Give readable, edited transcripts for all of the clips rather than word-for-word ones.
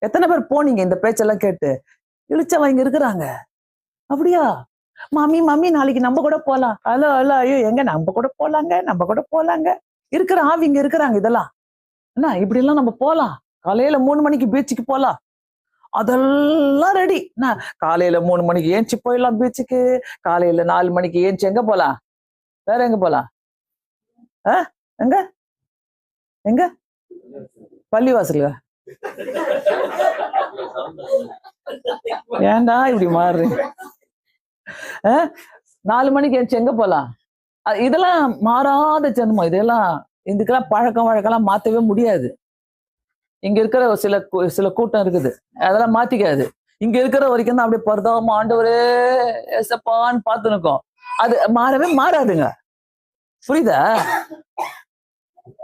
எத்தனை பேர் போனீங்க இந்த பேச்செல்லாம் கேட்டு? இழிச்சவங்க இங்க இருக்கிறாங்க. அப்படியா? மாமி மாமி நாளைக்கு நம்ம கூட போலாம். ஹலோ ஹலோ ஐயோ எங்க நம்ம கூட போலாங்க, நம்ம கூட போலாங்க. இருக்கிற ஆவிங்க இருக்கிறாங்க இதெல்லாம். என்ன இப்படி எல்லாம் நம்ம போலாம். காலையில 3 மணிக்கு பீச்சுக்கு போலாம். அதெல்லாம் ரெடி. என்ன காலையில 3 மணிக்கு ஏஞ்சி போயிடலாம் பீச்சுக்கு. காலையில 4 மணிக்கு ஏஞ்சி எங்க போலாம்? வேற எங்க போலாம்? எங்க எங்க பள்ளிவாசல்ல. ஏன்டா இப்படி மாறு? 4 மணிக்கு ஏஞ்சி எங்க போலாம்? இதெல்லாம் மாறாத ஜென்மம். இதெல்லாம் இதுக்கெல்லாம் பழக்கம் வழக்கெல்லாம் மாத்தவே முடியாது. இங்க இருக்கிற சில கூட்டம் இருக்குது, அதெல்லாம் மாத்திக்காது. இங்க இருக்கிற வரைக்கும் தான் அப்படியே பரிதாபமா ஆண்டவரே ஏசப்பான்னு பார்த்து நிற்கும். அது மாறவே மாறாதுங்க. புரியுதா?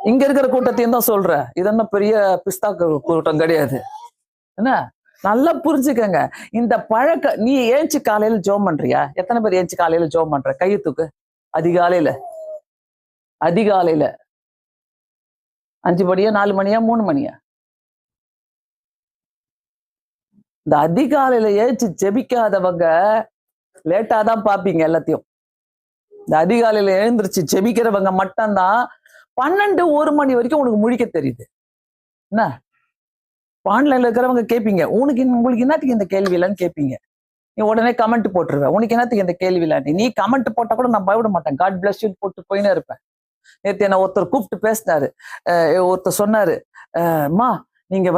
இங்க இருக்கிற கூட்டத்தையும் தான் சொல்ற. இதெல்லாம் பெரிய பிஸ்தா கூட்டம் கிடையாது. என்ன நல்லா புரிஞ்சுக்கங்க. இந்த நீ ஏஞ்சி காலையில ஜோம் பண்றியா? எத்தனை பேர் ஏஞ்சி காலையில ஜோம் பண்ற? கையை தூக்கு. அதிகாலையில 5 மணியா 4 மணியா 3 மணியா? இந்த அதிகாலையில ஏஞ்சி ஜெபிக்காதவங்க லேட்டா தான் பாப்பீங்க எல்லாத்தையும். இந்த அதிகாலையில எழுந்திருச்சு ஜெபிக்கிறவங்க மட்டும்தான் 12-1 மணி வரைக்கும் உனக்கு முழிக்க தெரியுது. என்ன ஆன்லைன்ல இருக்கிறவங்க கேட்பீங்க, உங்களுக்கு என்னத்துக்கு இந்த கேள்வி இல்லைன்னு கேட்பீங்க. நீ உடனே கமெண்ட் போட்டுருவேன், உனக்கு என்னத்துக்கு இந்த கேள்வி இல்லை. நீ கமெண்ட் போட்டா கூட நான் பயப்பட மாட்டேன். காட் பிளஸ் யூ போட்டு போயினே இருப்பேன். நேற்று என்ன ஒருத்தர் கூப்பிட்டு பேசினாரு. ஒருத்தர் சொன்னாரு, அம்மா நீங்க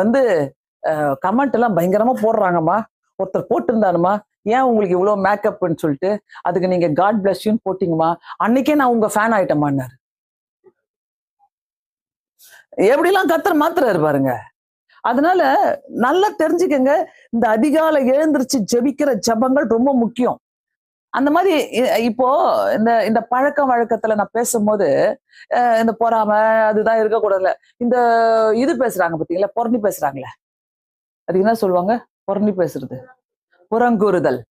கமெண்ட் எல்லாம் பயங்கரமா போடுறாங்கம்மா. ஒருத்தர் போட்டிருந்தாருமா, ஏன் உங்களுக்கு இவ்வளவு மேக்கப்னு சொல்லிட்டு அதுக்கு நீங்க காட் பிளஸ் யூன்னு போட்டீங்கம்மா. அன்னைக்கே நான் உங்க ஃபேன் ஆயிட்டேம்மான்னாரு. எப்படிலாம் கத்தர் மாத்துறாரு பாருங்க. அதனால நல்லா தெரிஞ்சுக்கங்க, இந்த அதிகாலை எழுந்திருச்சு ஜெபிக்கிற ஜபங்கள் ரொம்ப முக்கியம். அந்த மாதிரி இப்போ இந்த பழக்க வழக்கத்துல நான் பேசும்போது இந்த பொறாம அதுதான் இருக்கக்கூடாதுல. இந்த இது பேசுறாங்க பாத்தீங்களா, பொறணி பேசுறாங்களே, அதுக்கு என்ன சொல்லுவாங்க? பொறணி பேசுறது, புறங்கூறுதல்.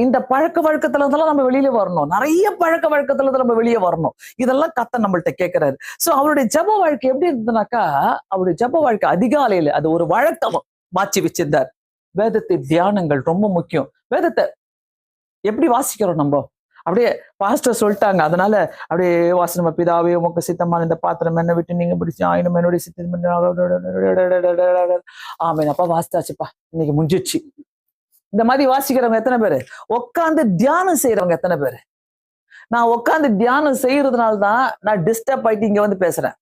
இந்த பழக்க வழக்கத்துலதான் நம்ம வெளியில வரணும். நிறைய பழக்க வழக்கத்துல நம்ம வெளியே வரணும். இதெல்லாம் கத்த நம்மள்ட்ட கேட்கிறாரு. சோ அவருடைய ஜப வாழ்க்கை எப்படி இருந்ததுனாக்கா, அவருடைய ஜப வாழ்க்கை அதிகாலையில அது ஒரு வழக்கம் மாற்றி வச்சிருந்தார். வேதத்தை தியானங்கள் ரொம்ப முக்கியம். வேதத்தை எப்படி வாசிக்கிறோம் நம்ம? அப்படியே பாஸ்டர் சொல்லிட்டாங்க, அதனால அப்படியே வாசனம பிதாவே உமக்கு சித்தமான இந்த பாத்திரம் என்ன விட்டு நீங்க பிடிச்சு ஆயினும் என்னுடைய சித்தம். ஆமேன் அப்பா வாசித்தாச்சுப்பா, இன்னைக்கு முடிஞ்சிச்சு. இந்த மாதிரி வாசிக்கிறவங்க எத்தனை பேரு? உட்காந்து தியானம் செய்யறவங்க எத்தனை பேரு? நான் உட்காந்து தியானம் செய்யறதுனால்தான் நான் டிஸ்டர்ப் ஆயிட்டு இங்க பேசுறேன்.